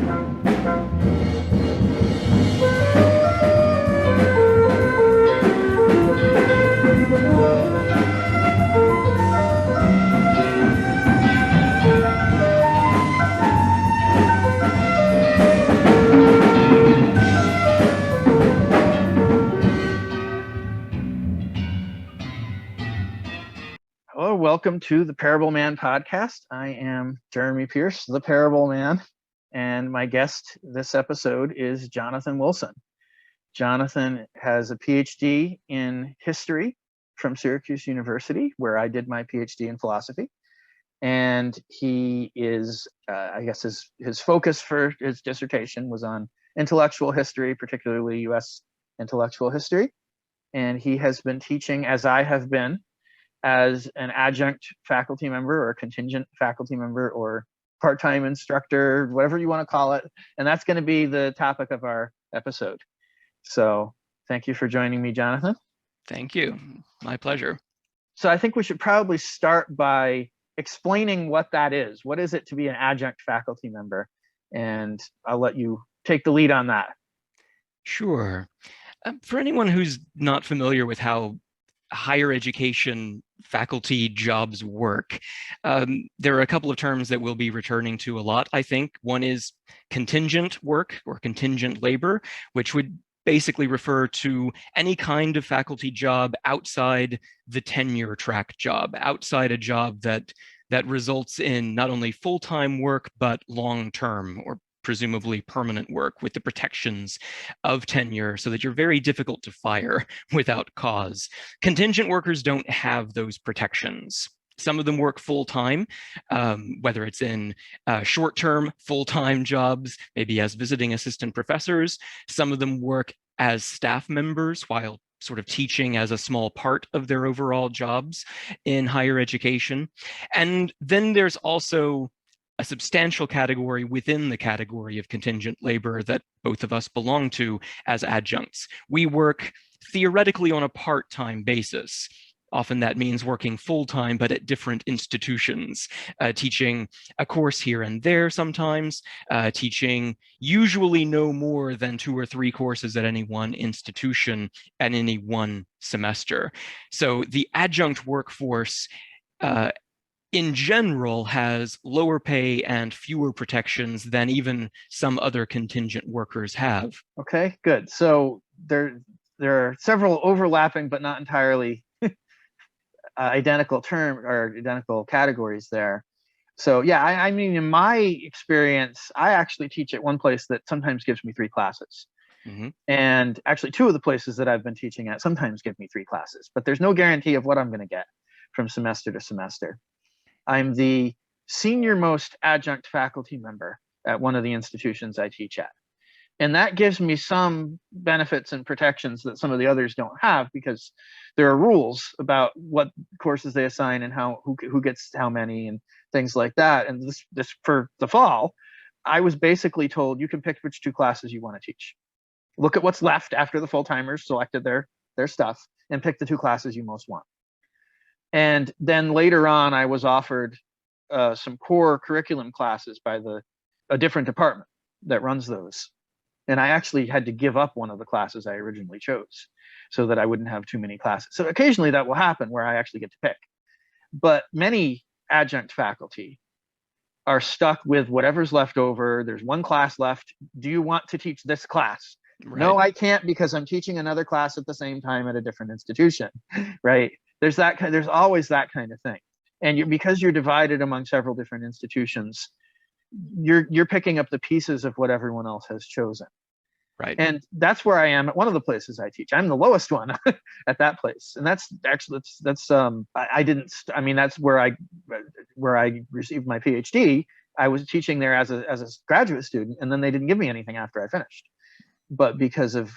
Hello, welcome to the Parableman podcast. I am Jeremy Pierce, the Parableman, and my guest this episode is Jonathan Wilson. Jonathan has a Ph.D. in history from Syracuse University, where I did my Ph.D. in philosophy. And he is, I guess his focus for his dissertation was on intellectual history, particularly U.S. intellectual history. And he has been teaching, as I have been, as an adjunct faculty member or contingent faculty member or part-time instructor, whatever you want to call it. And that's going to be the topic of our episode. So thank you for joining me, Jonathan. Thank you. My pleasure. So I think we should probably start by explaining what that is. What is it to be an adjunct faculty member? And I'll let you take the lead on that. Sure. For anyone who's not familiar with how higher education faculty jobs work, there are a couple of terms that we'll be returning to a lot, I think. One is contingent work or contingent labor, which would basically refer to any kind of faculty job outside the tenure track job, outside a job that results in not only full-time work, but long-term or presumably permanent work with the protections of tenure so that you're very difficult to fire without cause. Contingent workers don't have those protections. Some of them work full-time, whether it's in short-term full-time jobs, maybe as visiting assistant professors. Some of them work as staff members while sort of teaching as a small part of their overall jobs in higher education. And then there's also a substantial category within the category of contingent labor that both of us belong to as adjuncts. We work theoretically on a part-time basis. Often that means working full-time, but at different institutions, teaching a course here and there sometimes, teaching usually no more than 2 or 3 courses at any one institution at any one semester. So the adjunct workforce in general has lower pay and fewer protections than even some other contingent workers have. Okay, good. So there are several overlapping but not entirely identical categories there. So yeah, I mean, in my experience, I actually teach at one place that sometimes gives me 3 classes. Mm-hmm. And actually 2 of the places that I've been teaching at sometimes give me 3 classes, but there's no guarantee of what I'm going to get from semester to semester. I'm the senior most adjunct faculty member at one of the institutions I teach at. And that gives me some benefits and protections that some of the others don't have, because there are rules about what courses they assign and who gets how many and things like that. And this for the fall, I was basically told you can pick which 2 classes you want to teach. Look at what's left after the full-timers selected their stuff and pick the 2 classes you most want. And then later on, I was offered some core curriculum classes by a different department that runs those. And I actually had to give up one of the classes I originally chose so that I wouldn't have too many classes. So occasionally that will happen where I actually get to pick. But many adjunct faculty are stuck with whatever's left over. There's 1 class left. Do you want to teach this class? Right. No, I can't, because I'm teaching another class at the same time at a different institution, right? There's always that kind of thing. And because you're divided among several different institutions, you're picking up the pieces of what everyone else has chosen. Right. And that's where I am at one of the places I teach. I'm the lowest one at that place. And that's where I received my PhD. I was teaching there as a graduate student, and then they didn't give me anything after I finished. But because of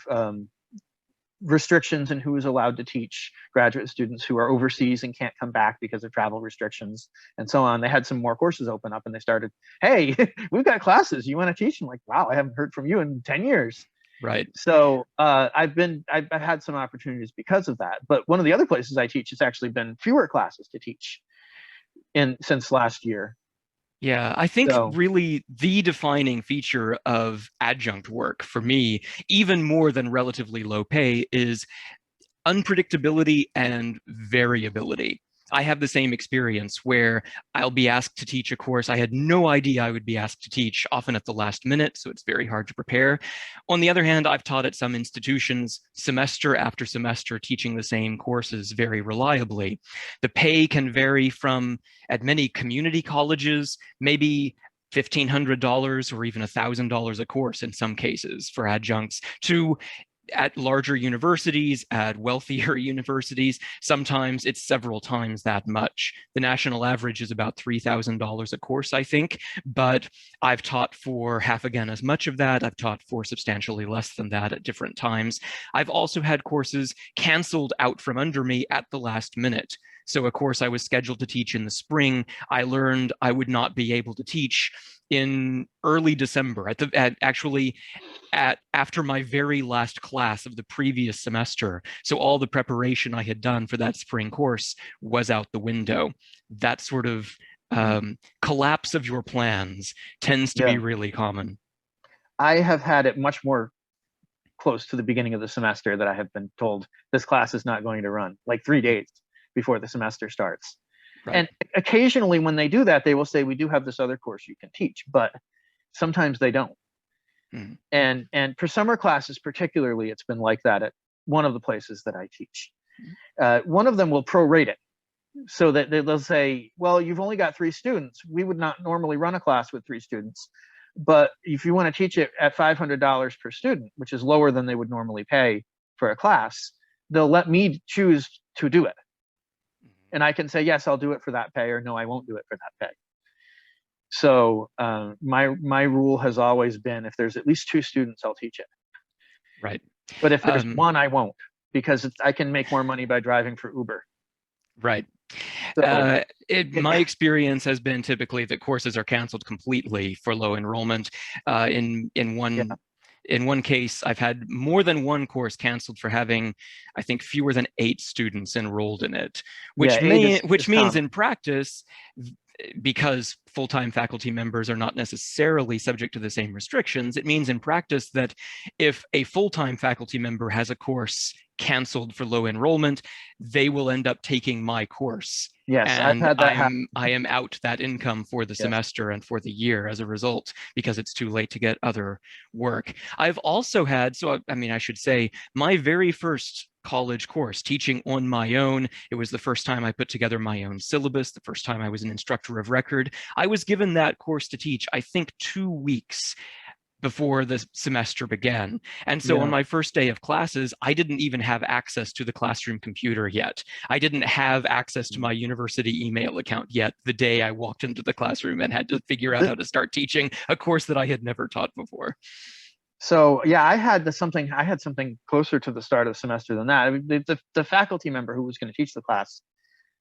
restrictions and who is allowed to teach graduate students who are overseas and can't come back because of travel restrictions and so on, they had some more courses open up, and they started, hey, we've got classes you want to teach? I'm like, wow, I haven't heard from you in 10 years. Right. So I've had some opportunities because of that. But one of the other places I teach, it's actually been fewer classes to teach since last year. Yeah, I think So really the defining feature of adjunct work for me, even more than relatively low pay, is unpredictability and variability. I have the same experience where I'll be asked to teach a course I had no idea I would be asked to teach, often at the last minute, so it's very hard to prepare. On the other hand, I've taught at some institutions semester after semester teaching the same courses very reliably. The pay can vary from, at many community colleges, maybe $1,500 or even $1,000 a course in some cases for adjuncts, to at larger universities, at wealthier universities, sometimes it's several times that much. The national average is about $3,000 a course, I think, but I've taught for half again as much of that. I've taught for substantially less than that at different times. I've also had courses canceled out from under me at the last minute. So a course I was scheduled to teach in the spring, I learned I would not be able to teach in early December, after my very last class of the previous semester. So all the preparation I had done for that spring course was out the window. That sort of collapse of your plans tends to be yeah, really common. I have had it much more close to the beginning of the semester that I have been told this class is not going to run, like 3 days before the semester starts. Right. And occasionally when they do that, they will say, we do have this other course you can teach, but sometimes they don't. Mm. And for summer classes particularly, it's been like that at one of the places that I teach. One of them will prorate it so that they'll say, well, you've only got 3 students. We would not normally run a class with 3 students, but if you want to teach it at $500 per student, which is lower than they would normally pay for a class, they'll let me choose to do it. And I can say, yes, I'll do it for that pay, or no, I won't do it for that pay. So my rule has always been, if there's at least 2 students, I'll teach it. Right. But if there's one, I won't, because I can make more money by driving for Uber. Right. So My experience has been typically that courses are canceled completely for low enrollment. In one yeah, in one case, I've had more than one course canceled for having, I think, fewer than 8 students enrolled in it, yeah, eight which is means common. in practice, because full-time faculty members are not necessarily subject to the same restrictions, it means in practice that if a full-time faculty member has a course canceled for low enrollment, they will end up taking my course. Yes, I've And had that happen. I am out that income for the Yes. semester and for the year as a result, because it's too late to get other work. I've also had, so I mean, I should say, my very first college course, teaching on my own. It was the first time I put together my own syllabus, the first time I was an instructor of record. I was given that course to teach, I think, 2 weeks before the semester began. And so on Yeah. my first day of classes, I didn't even have access to the classroom computer yet. I didn't have access to my university email account yet the day I walked into the classroom and had to figure out how to start teaching a course that I had never taught before. So yeah, I had something closer to the start of the semester than that. I mean, the faculty member who was going to teach the class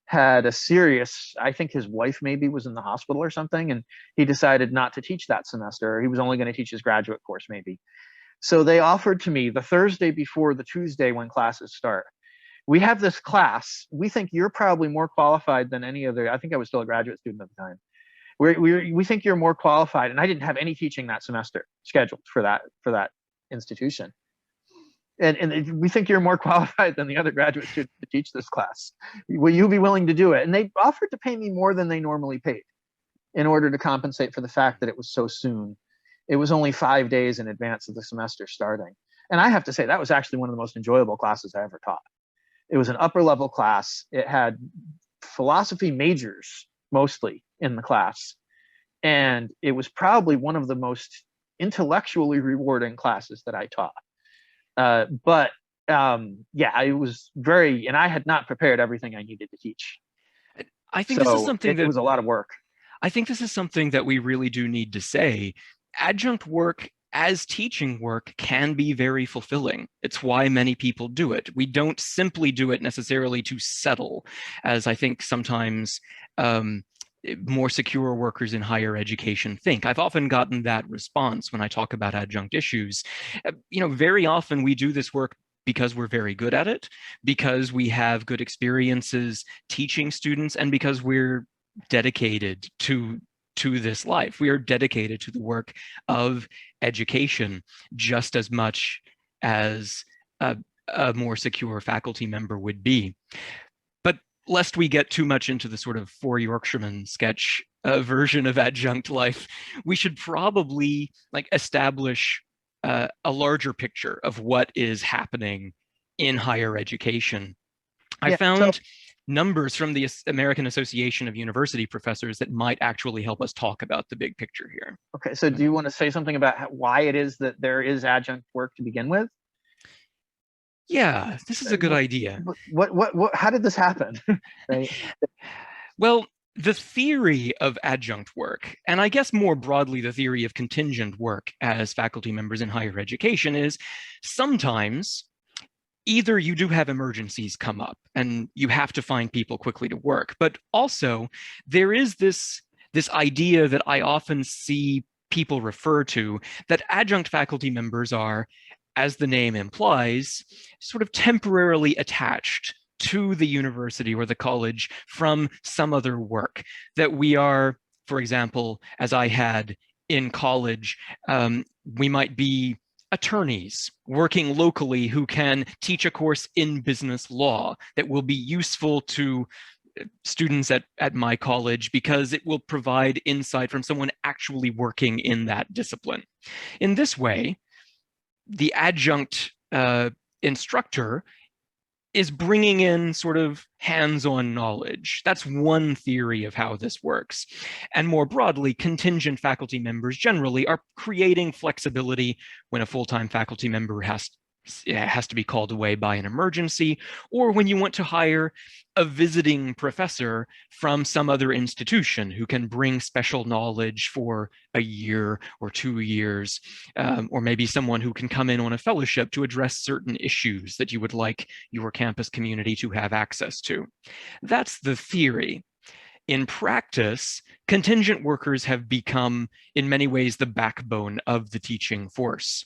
had a serious, I think his wife maybe was in the hospital or something, and he decided not to teach that semester. He was only going to teach his graduate course maybe. So they offered to me the Thursday before the Tuesday when classes start. We have this class. We think you're probably more qualified than any other. I think I was still a graduate student at the time. We think you're more qualified, and I didn't have any teaching that semester scheduled for that institution. And we think you're more qualified than the other graduate students to teach this class. Will you be willing to do it? And they offered to pay me more than they normally paid in order to compensate for the fact that it was so soon. It was only 5 days in advance of the semester starting. And I have to say, that was actually one of the most enjoyable classes I ever taught. It was an upper level class. It had philosophy majors mostly in the class. And it was probably one of the most intellectually rewarding classes that I taught. But yeah, I was very, and I had not prepared everything I needed to teach. I think this is So something it that was a lot of work. I think this is something that we really do need to say. Adjunct work as teaching work can be very fulfilling. It's why many people do it. We don't simply do it necessarily to settle, as I think sometimes more secure workers in higher education think. I've often gotten that response when I talk about adjunct issues. Very often we do this work because we're very good at it, because we have good experiences teaching students, and because we're dedicated to to this life. We are dedicated to the work of education just as much as a more secure faculty member would be. But lest we get too much into the sort of Four Yorkshiremen sketch version of adjunct life, we should probably like establish a larger picture of what is happening in higher education. I found numbers from the American Association of University Professors that might actually help us talk about the big picture here. Okay, so do you want to say something about why it is that there is adjunct work to begin with? Yeah, this is a good idea. What how did this happen? Right. Well, the theory of adjunct work, and I guess more broadly the theory of contingent work as faculty members in higher education, is sometimes either you do have emergencies come up and you have to find people quickly to work, but also there is this idea that I often see people refer to, that adjunct faculty members are, as the name implies, sort of temporarily attached to the university or the college from some other work. That we are, for example, as I had in college, we might be attorneys working locally who can teach a course in business law that will be useful to students at my college because it will provide insight from someone actually working in that discipline. In this way, the adjunct instructor is bringing in sort of hands-on knowledge. That's one theory of how this works. And more broadly, contingent faculty members generally are creating flexibility when a full-time faculty member has to be called away by an emergency, or when you want to hire a visiting professor from some other institution who can bring special knowledge for a year or 2 years, or maybe someone who can come in on a fellowship to address certain issues that you would like your campus community to have access to. That's the theory. In practice, contingent workers have become, in many ways, the backbone of the teaching force.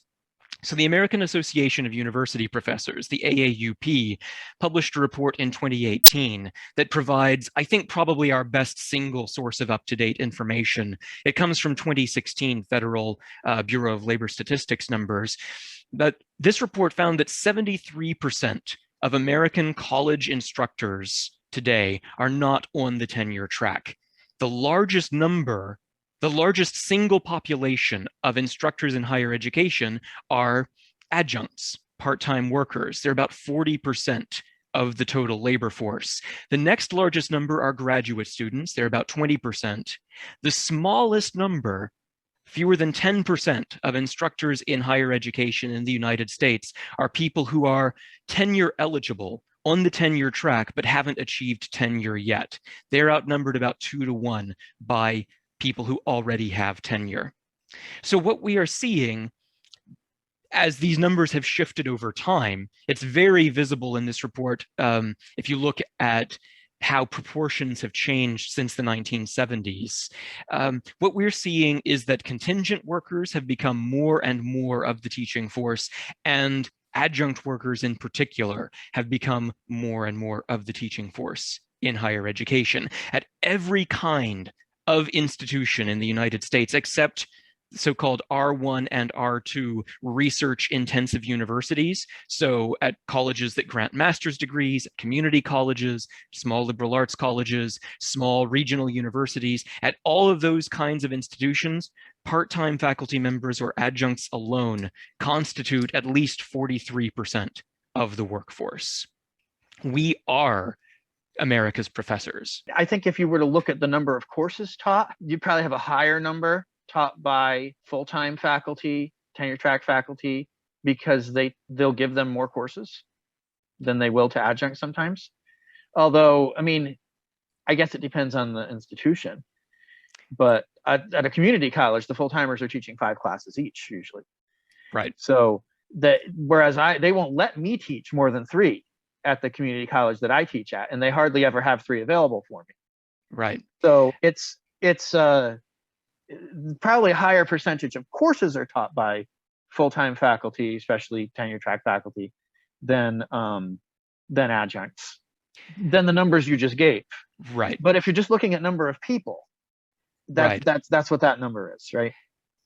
So the American Association of University Professors, the AAUP, published a report in 2018 that provides, I think, probably our best single source of up-to-date information. It comes from 2016 Federal Bureau of Labor Statistics numbers. But this report found that 73% of American college instructors today are not on the tenure track. The largest single population of instructors in higher education are adjuncts, part-time workers. They're about 40% of the total labor force. The next largest number are graduate students. They're about 20%. The smallest number, fewer than 10% of instructors in higher education in the United States, are people who are tenure eligible on the tenure track, but haven't achieved tenure yet. They're outnumbered about 2 to 1 by people who already have tenure. So what we are seeing, as these numbers have shifted over time, it's very visible in this report. If you look at how proportions have changed since the 1970s, what we're seeing is that contingent workers have become more and more of the teaching force, and adjunct workers in particular have become more and more of the teaching force in higher education at every kind of institution in the United States, except so-called R1 and R2 research-intensive universities. So at colleges that grant master's degrees, community colleges, small liberal arts colleges, small regional universities, at all of those kinds of institutions, part-time faculty members or adjuncts alone constitute at least 43% of the workforce. We are America's professors. I think if you were to look at the number of courses taught, you'd probably have a higher number taught by full-time faculty, tenure track faculty, because they'll give them more courses than they will to adjuncts sometimes. Although, I mean, I guess it depends on the institution. But at a community college, the full-timers are teaching 5 classes each usually. Right. So whereas they won't let me teach more than 3 at the community college that I teach at, and they hardly ever have 3 available for me. Right. So it's probably a higher percentage of courses are taught by full-time faculty, especially tenure track faculty, than adjuncts, than the numbers you just gave. Right. But if you're just looking at number of people, Right. That's what that number is, right?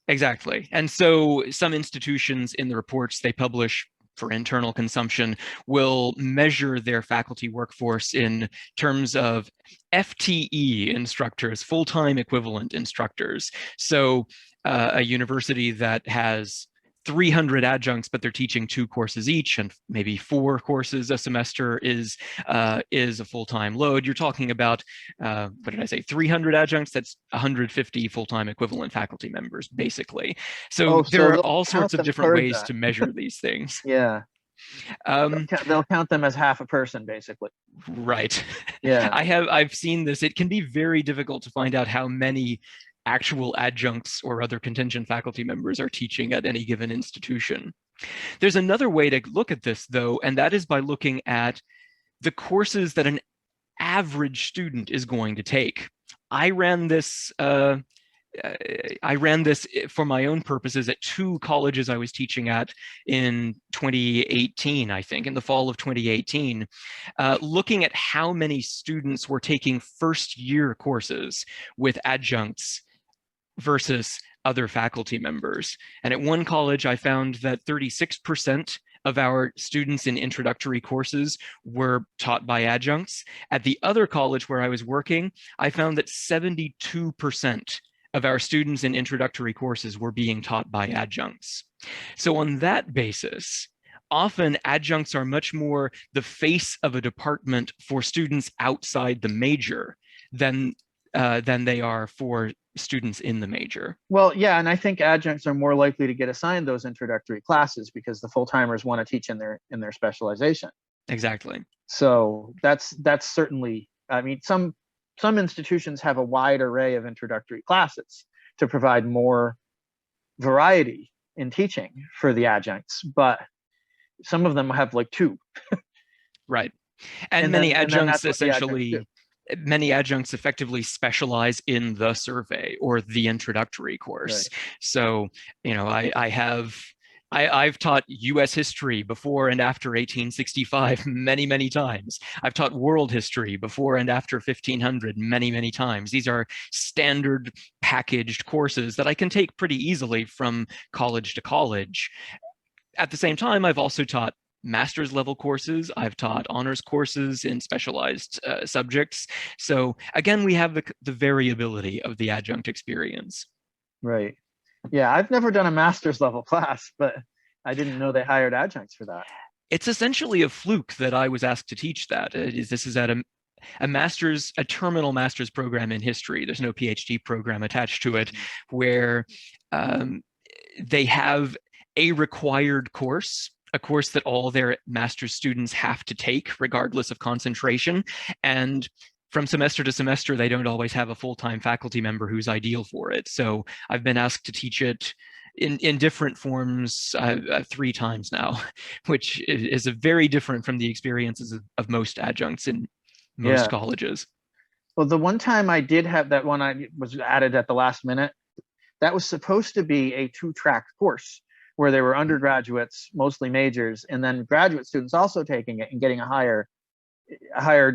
Exactly. And so some institutions in the reports they publish for internal consumption will measure their faculty workforce in terms of FTE instructors, full-time equivalent instructors. So a university that has 300 adjuncts, but they're teaching 2 courses each, and maybe 4 courses a semester is a full-time load. You're talking about what did I say? 300 adjuncts. That's 150 full-time equivalent faculty members, basically. So Oh, there so are they'll all count sorts of them different towards ways that. to measure these things. Yeah, Um, they'll count them as half a person, basically. right. Yeah. I've seen this. It can be very difficult to find out how many actual adjuncts or other contingent faculty members are teaching at any given institution. There's another way to look at this, though, and that is by looking at the courses that an average student is going to take. I ran this for my own purposes at 2 colleges I was teaching at in 2018, I think, in the fall of 2018, looking at how many students were taking first-year courses with adjuncts versus other faculty members. And at one college, I found that 36% of our students in introductory courses were taught by adjuncts. At the other college where I was working, I found that 72% of our students in introductory courses were being taught by adjuncts. So on that basis, often adjuncts are much more the face of a department for students outside the major than they are for students in the major. Well, yeah, and I think adjuncts are more likely to get assigned those introductory classes because the full-timers want to teach in their specialization. Exactly. So that's certainly, I mean, some institutions have a wide array of introductory classes to provide more variety in teaching for the adjuncts, but some of them have like 2. Right. And many adjuncts essentially, many adjuncts effectively specialize in the survey or the introductory course. Right. So, I've taught US history before and after 1865 many, many times. I've taught world history before and after 1500 many, many times. These are standard packaged courses that I can take pretty easily from college to college. At the same time, I've also taught master's level courses. I've taught honors courses in specialized subjects. So again, we have the variability of the adjunct experience. Right. Yeah, I've never done a master's level class, but I didn't know they hired adjuncts for that. It's essentially a fluke that I was asked to teach that. This is at a terminal master's program in history. There's no PhD program attached to it, where they have a required course, a course that all their master's students have to take regardless of concentration. And from semester to semester, they don't always have a full-time faculty member who's ideal for it. So I've been asked to teach it in different forms 3 times now, which is very different from the experiences of most adjuncts in most colleges. Well, the one time I did have that one, I was added at the last minute. That was supposed to be a 2-track course where there were undergraduates, mostly majors, and then graduate students also taking it and getting a higher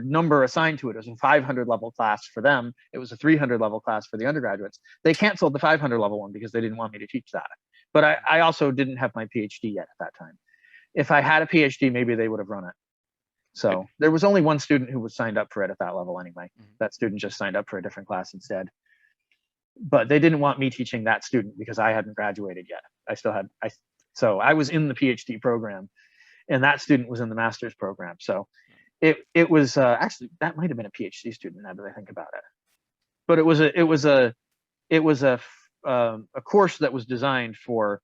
number assigned to it. It was a 500 level class for them. It was a 300 level class for the undergraduates. They canceled the 500 level one because they didn't want me to teach that. But I also didn't have my PhD yet at that time. If I had a PhD, maybe they would have run it. So there was only one student who was signed up for it at that level anyway. That student just signed up for a different class instead. But they didn't want me teaching that student because I hadn't graduated yet. So I was in the PhD program, and that student was in the master's program. So it was actually, that might have been a PhD student now that I think about it. But it was a course that was designed for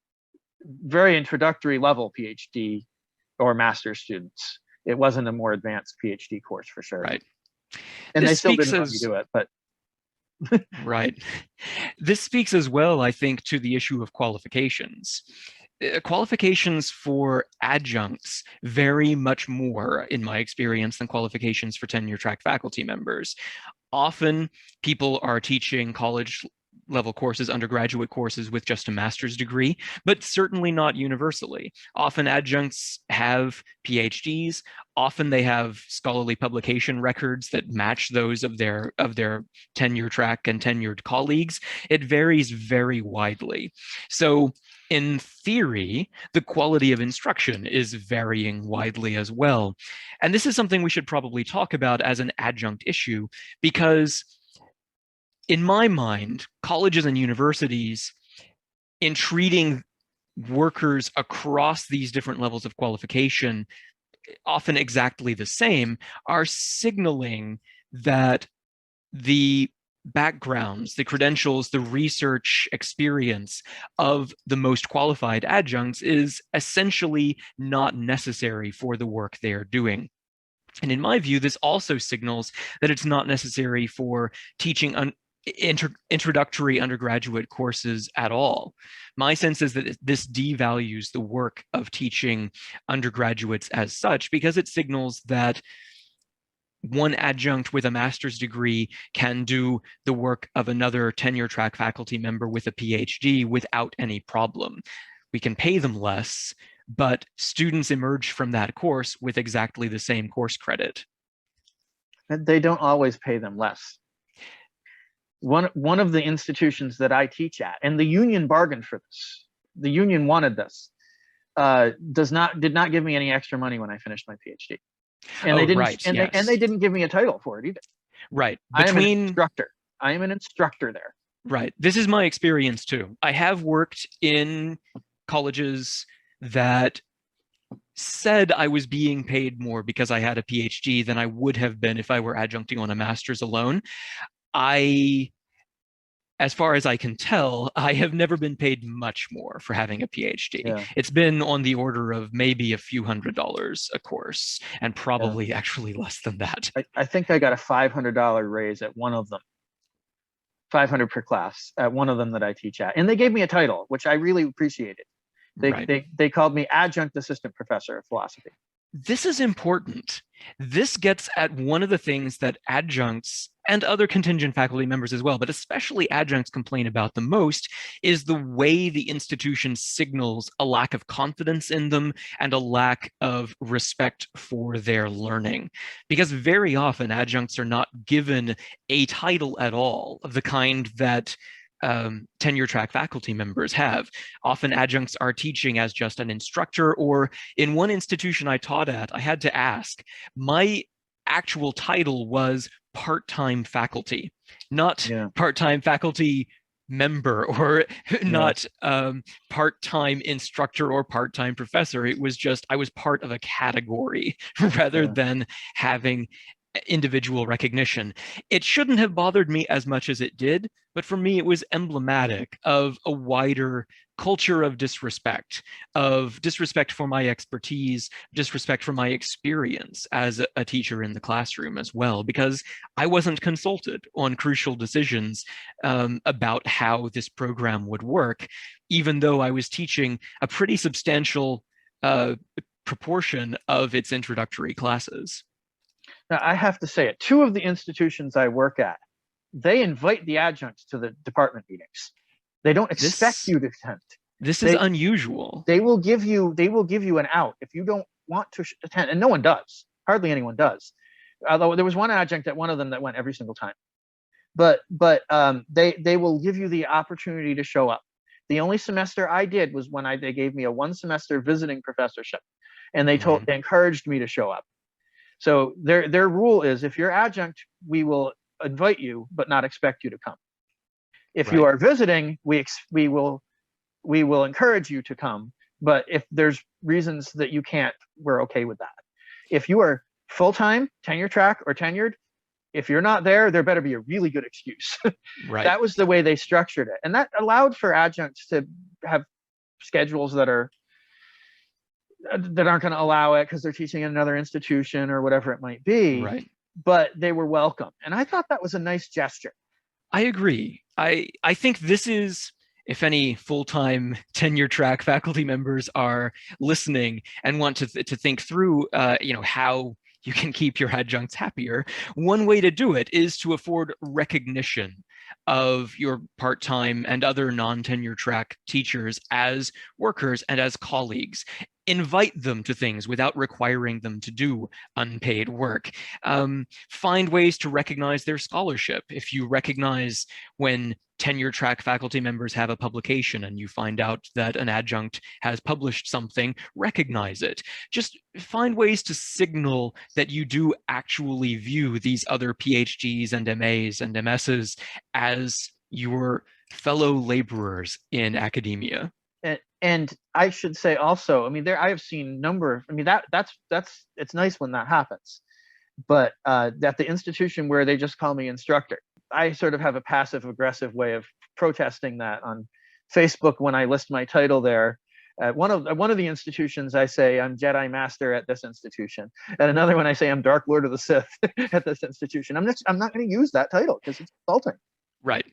very introductory level PhD or master's students. It wasn't a more advanced PhD course for sure. Right. And they still didn't want me to do it, but right. This speaks as well, I think, to the issue of qualifications. Qualifications for adjuncts vary much more, in my experience, than qualifications for tenure track faculty members. Often, people are teaching college level courses, undergraduate courses with just a master's degree, but certainly not universally. Often adjuncts have PhDs. Often they have scholarly publication records that match those of their tenure track and tenured colleagues. It varies very widely. So in theory, the quality of instruction is varying widely as well. And this is something we should probably talk about as an adjunct issue, because in my mind, colleges and universities, in treating workers across these different levels of qualification often exactly the same, are signaling that the backgrounds, the credentials, the research experience of the most qualified adjuncts is essentially not necessary for the work they are doing. And in my view, this also signals that it's not necessary for teaching introductory undergraduate courses at all. My sense is that this devalues the work of teaching undergraduates as such, because it signals that one adjunct with a master's degree can do the work of another tenure track faculty member with a PhD without any problem. We can pay them less, but students emerge from that course with exactly the same course credit. They don't always pay them less. One of the institutions that I teach at, and the union bargained for this, the union wanted this, did not give me any extra money when I finished my PhD. And they didn't, right, and, yes. they didn't give me a title for it either. Right. I am an instructor. I am an instructor there. Right. This is my experience too. I have worked in colleges that said I was being paid more because I had a PhD than I would have been if I were adjuncting on a master's alone. As far as I can tell, I have never been paid much more for having a PhD. Yeah. It's been on the order of maybe a few $100s a course, and probably actually less than that. I think I got a $500 raise at one of them. 500 per class at one of them that I teach at. And they gave me a title, which I really appreciated. They called me Adjunct Assistant Professor of Philosophy. This is important. This gets at one of the things that adjuncts and other contingent faculty members as well, but especially adjuncts complain about the most, is the way the institution signals a lack of confidence in them and a lack of respect for their learning. Because very often adjuncts are not given a title at all of the kind that tenure track faculty members have. Often adjuncts are teaching as just an instructor, or in one institution I taught at, I had to ask, my actual title was part-time faculty, not part-time faculty member, or not part-time instructor or part-time professor. It was just, I was part of a category rather than having individual recognition. It shouldn't have bothered me as much as it did, but for me, it was emblematic of a wider culture of disrespect for my expertise, disrespect for my experience as a teacher in the classroom as well, because I wasn't consulted on crucial decisions about how this program would work, even though I was teaching a pretty substantial proportion of its introductory classes. Now, I have to say it, two of the institutions I work at, they invite the adjuncts to the department meetings. They don't expect you to attend. This is unusual. They will give you an out if you don't want to attend, and no one does. Hardly anyone does. Although there was one adjunct at one of them that went every single time. But they will give you the opportunity to show up. The only semester I did was when they gave me a 1 semester visiting professorship, and they encouraged me to show up. So their rule is, if you're adjunct, we will invite you, but not expect you to come. If you are visiting, we will encourage you to come, but if there's reasons that you can't, we're okay with that. If you are full-time, tenure track, or tenured, if you're not there, there better be a really good excuse. That was the way they structured it, and that allowed for adjuncts to have schedules that aren't going to allow it because they're teaching in another institution or whatever it might be. But they were welcome, and I thought that was a nice gesture. I agree. I think this is, if any full-time tenure track faculty members are listening and want to think through, how you can keep your adjuncts happier, one way to do it is to afford recognition of your part-time and other non-tenure track teachers as workers and as colleagues. Invite them to things without requiring them to do unpaid work. Find ways to recognize their scholarship. If you recognize when tenure track faculty members have a publication and you find out that an adjunct has published something, recognize it. Just find ways to signal that you do actually view these other PhDs and MAs and MSs as your fellow laborers in academia. And I should say also, I mean, I have seen I mean, that's it's nice when that happens, but at the institution where they just call me instructor, I sort of have a passive aggressive way of protesting that on Facebook when I list my title there. At one of the institutions, I say I'm Jedi Master at this institution. At another one, I say I'm Dark Lord of the Sith at this institution. I'm not going to use that title because it's insulting. Right.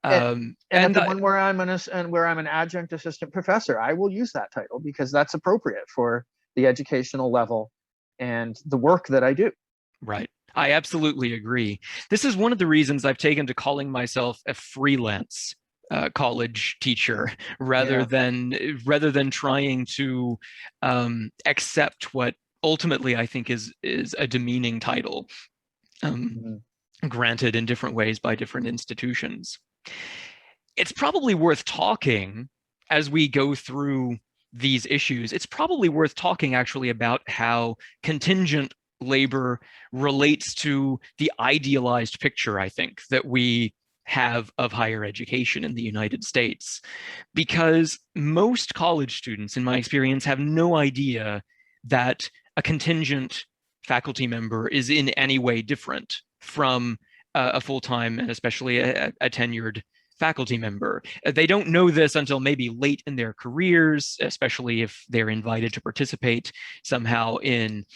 And at the one where I'm an adjunct assistant professor, I will use that title because that's appropriate for the educational level and the work that I do. Right. I absolutely agree. This is one of the reasons I've taken to calling myself a freelance college teacher rather than trying to accept what ultimately I think is a demeaning title. Granted in different ways by different institutions. It's probably worth talking as we go through these issues. It's probably worth talking actually about how contingent labor relates to the idealized picture, I think, that we have of higher education in the United States. Because most college students, in my experience, have no idea that a contingent faculty member is in any way different from a full-time and especially a tenured faculty member. They don't know this until maybe late in their careers, especially if they're invited to participate somehow in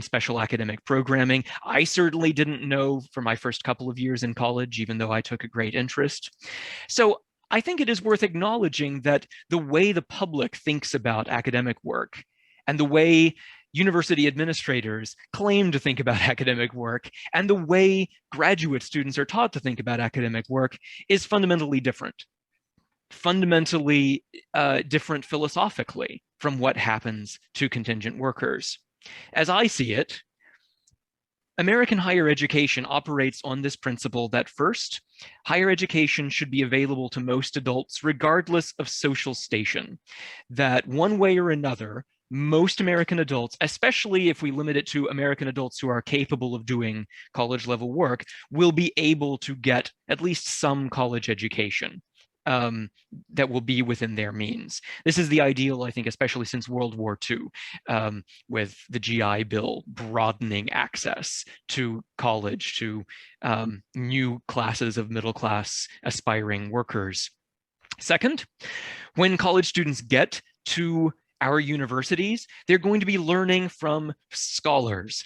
special academic programming. I certainly didn't know for my first couple of years in college, even though I took a great interest. So I think it is worth acknowledging that the way the public thinks about academic work and the way university administrators claim to think about academic work and the way graduate students are taught to think about academic work is fundamentally different. Fundamentally different philosophically from what happens to contingent workers. As I see it, American higher education operates on this principle that first, higher education should be available to most adults regardless of social station. That one way or another, most American adults, especially if we limit it to American adults who are capable of doing college level work, will be able to get at least some college education that will be within their means. This is the ideal, I think, especially since World War II, with the GI Bill broadening access to college to new classes of middle class aspiring workers. Second, when college students get to our universities, they're going to be learning from scholars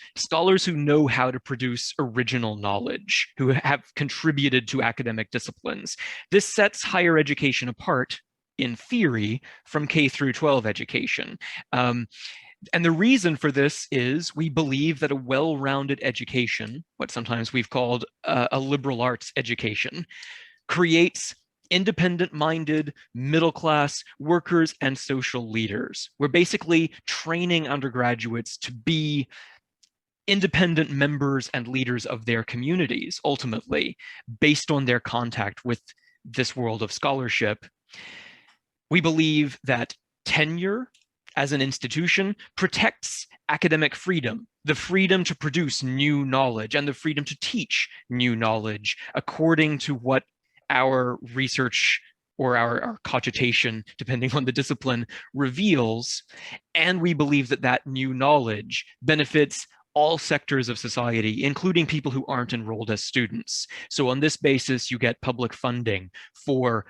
who know how to produce original knowledge, who have contributed to academic disciplines. This sets higher education apart, in theory, from K through 12 education. And the reason for this is we believe that a well-rounded education, what sometimes we've called a liberal arts education, creates independent-minded, middle-class workers and social leaders. We're basically training undergraduates to be independent members and leaders of their communities, ultimately, based on their contact with this world of scholarship. We believe that tenure as an institution protects academic freedom, the freedom to produce new knowledge and the freedom to teach new knowledge according to what our research or our cogitation, depending on the discipline, reveals. And we believe that that new knowledge benefits all sectors of society, including people who aren't enrolled as students. So on this basis, you get public funding for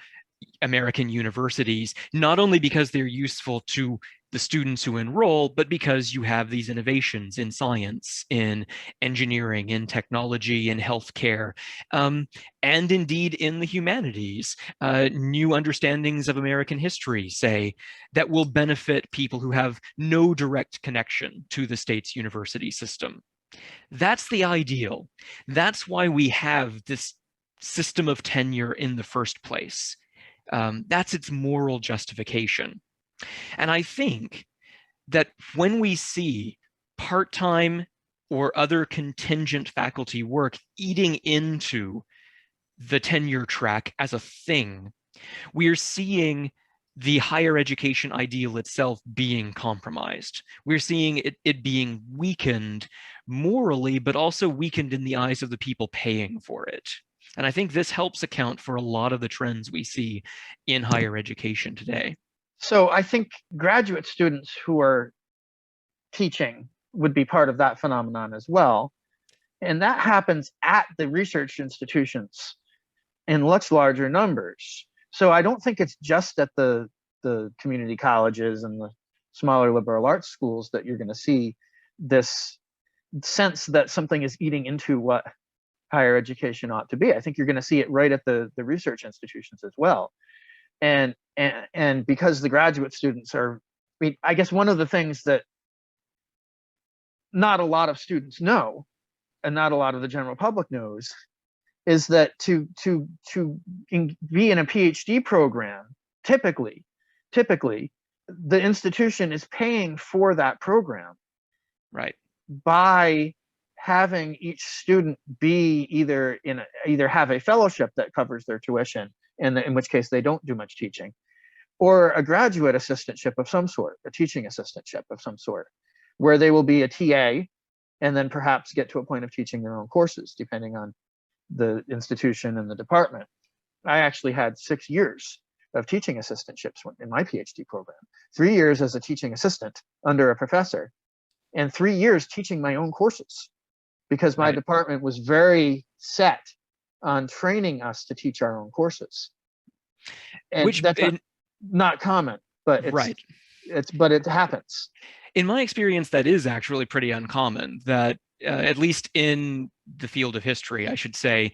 American universities, not only because they're useful to the students who enroll, but because you have these innovations in science, in engineering, in technology, in healthcare, and indeed in the humanities, new understandings of American history, say, that will benefit people who have no direct connection to the state's university system. That's the ideal. That's why we have this system of tenure in the first place. That's its moral justification. And I think that when we see part-time or other contingent faculty work eating into the tenure track as a thing, we are seeing the higher education ideal itself being compromised. We're seeing it being weakened morally, but also weakened in the eyes of the people paying for it. And I think this helps account for a lot of the trends we see in higher education today. So I think graduate students who are teaching would be part of that phenomenon as well. And that happens at the research institutions in much larger numbers. So I don't think it's just at the community colleges and the smaller liberal arts schools that you're going to see this sense that something is eating into what higher education ought to be. I think you're going to see it right at the research institutions as well. And because the graduate students are, I mean, I guess one of the things that not a lot of students know, and not a lot of the general public knows, is that to be in a PhD program, typically, the institution is paying for that program, right, by having each student be either have a fellowship that covers their tuition, in which case they don't do much teaching, or a graduate assistantship of some sort, a teaching assistantship of some sort, where they will be a TA and then perhaps get to a point of teaching their own courses, depending on the institution and the department. I actually had 6 years of teaching assistantships in my PhD program, 3 years as a teaching assistant under a professor, and 3 years teaching my own courses, because my department was very set on training us to teach our own courses. And that's not common, but it happens. In my experience, that is actually pretty uncommon, that at least in the field of history, I should say,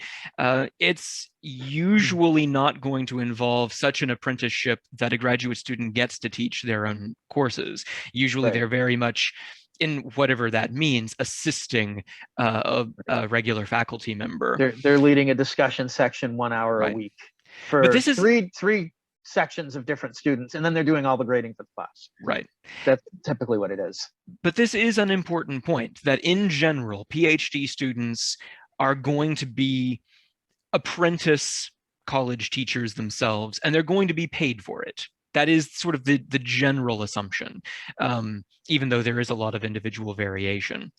it's usually not going to involve such an apprenticeship that a graduate student gets to teach their own courses. Usually they're very much, in whatever that means, assisting a regular faculty member. They're leading a discussion section 1 hour a week for but this is three sections of different students, and then they're doing all the grading for the class. Right. That's typically what it is. But this is an important point, that in general, PhD students are going to be apprentice college teachers themselves, and they're going to be paid for it. That is sort of the general assumption, even though there is a lot of individual variation.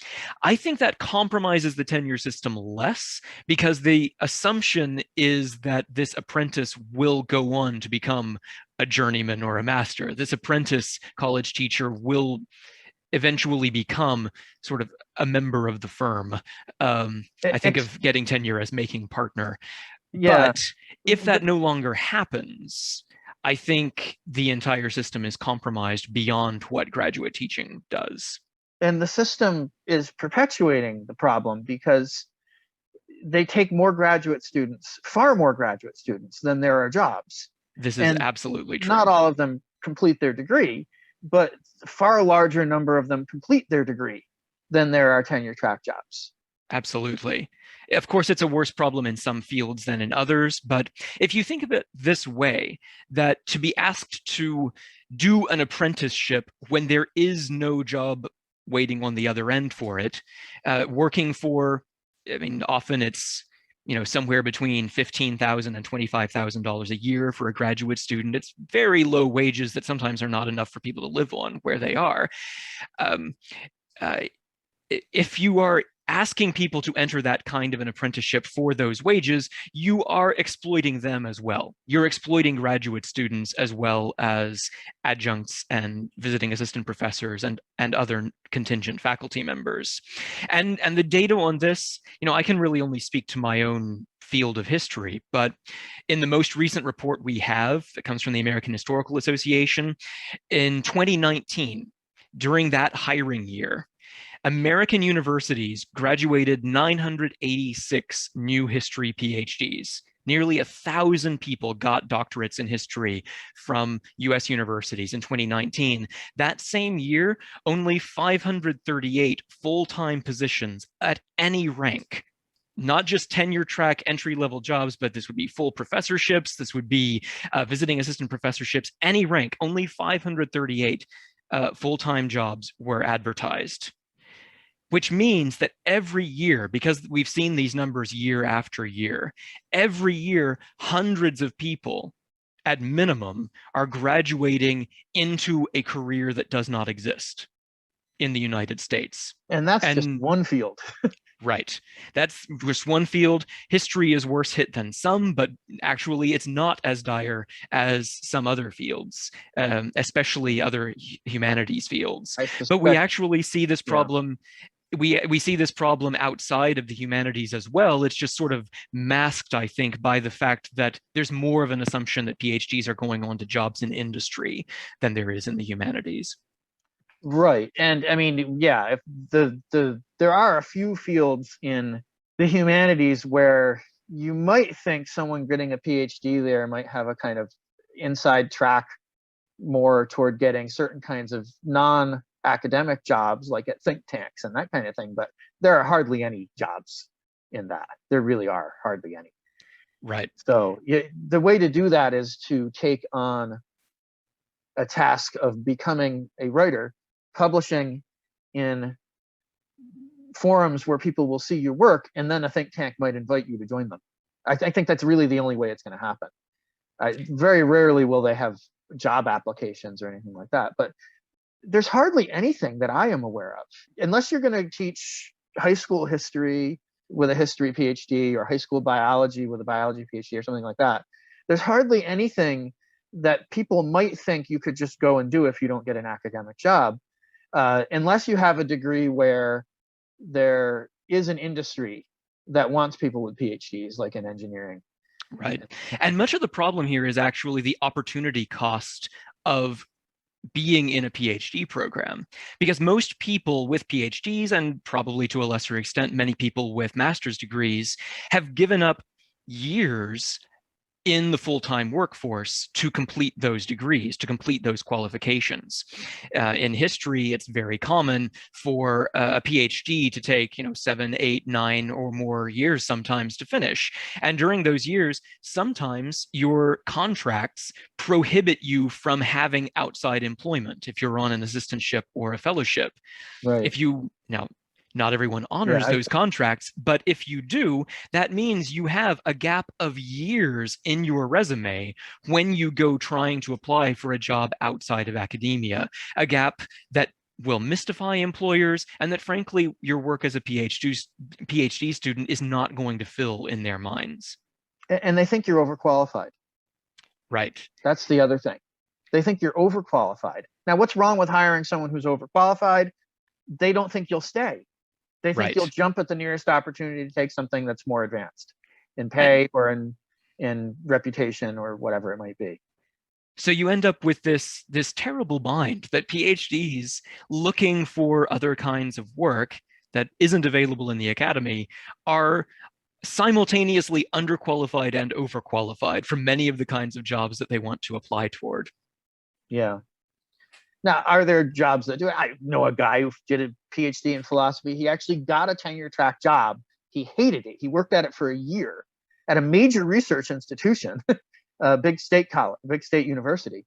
I think that compromises the tenure system less, because the assumption is that this apprentice will go on to become a journeyman or a master. This apprentice college teacher will eventually become sort of a member of the firm. I think of getting tenure as making partner. Yeah. But if that no longer happens, I think the entire system is compromised beyond what graduate teaching does. And the system is perpetuating the problem, because they take more graduate students, far more graduate students than there are jobs. This is absolutely true. Not all of them complete their degree, but a far larger number of them complete their degree than there are tenure track jobs. Absolutely. Of course, it's a worse problem in some fields than in others, but if you think of it this way, that to be asked to do an apprenticeship when there is no job waiting on the other end for it, working for, I mean, often it's, somewhere between $15,000 and $25,000 a year for a graduate student. It's very low wages that sometimes are not enough for people to live on where they are. If you are asking people to enter that kind of an apprenticeship for those wages, you are exploiting them as well. You're exploiting graduate students as well as adjuncts and visiting assistant professors and other contingent faculty members. And the data on this, I can really only speak to my own field of history, but in the most recent report we have, that comes from the American Historical Association, in 2019, during that hiring year, American universities graduated 986 new history PhDs. Nearly 1,000 people got doctorates in history from US universities in 2019. That same year, only 538 full-time positions at any rank not just tenure track entry level jobs, but this would be full professorships. This would be visiting assistant professorships, any rank. Only 538 full-time jobs were advertised, which means that every year, because we've seen these numbers year after year, every year, hundreds of people at minimum are graduating into a career that does not exist in the United States. And that's just And one field. right. That's just one field. History is worse hit than some, but actually it's not as dire as some other fields, especially other humanities fields. I But we suspect, actually see this yeah. problem. We see this problem outside of the humanities as well. It's just sort of masked, I think, by the fact that there's more of an assumption that PhDs are going on to jobs in industry than there is in the humanities. Right. And I mean, yeah, if there are a few fields in the humanities where you might think someone getting a PhD there might have a kind of inside track more toward getting certain kinds of non-academic jobs like at think tanks and that kind of thing, but there are hardly any jobs in that. There really are hardly any. Right. So the way to do that is to take on a task of becoming a writer, publishing in forums where people will see your work, and then a think tank might invite you to join them. I think that's really the only way it's going to happen. Very rarely will they have job applications or anything like that, but there's hardly anything that I am aware of, unless you're going to teach high school history with a history PhD or high school biology with a biology PhD or something like that. There's hardly anything that people might think you could just go and do if you don't get an academic job, unless you have a degree where there is an industry that wants people with PhDs, like in engineering. Right. And much of the problem here is actually the opportunity cost of being in a PhD program, because most people with PhDs, and probably to a lesser extent, many people with master's degrees, have given up years in the full-time workforce to complete those degrees, to complete those qualifications. In history, it's very common for a PhD to take, 7, 8, 9 or more years sometimes to finish. And during those years, sometimes your contracts prohibit you from having outside employment if you're on an assistantship or a fellowship. Right. If you now not everyone honors Yeah, those contracts, but if you do, that means you have a gap of years in your resume when you go trying to apply for a job outside of academia, a gap that will mystify employers and that, frankly, your work as a PhD student is not going to fill in their minds. and they think you're overqualified. Right. That's the other thing. They think you're overqualified. Now, what's wrong with hiring someone who's overqualified? They don't think you'll stay. They think you'll Right. jump at the nearest opportunity to take something that's more advanced in And pay or in reputation or whatever it might be. so you end up with this terrible bind that PhDs looking for other kinds of work that isn't available in the academy are simultaneously underqualified and overqualified for many of the kinds of jobs that they want to apply toward. Yeah. Now, are there jobs that do it? I know a guy who did a PhD in philosophy. He actually got a tenure track job. He hated it. He worked at it for a year at a major research institution, a big state college, big state university.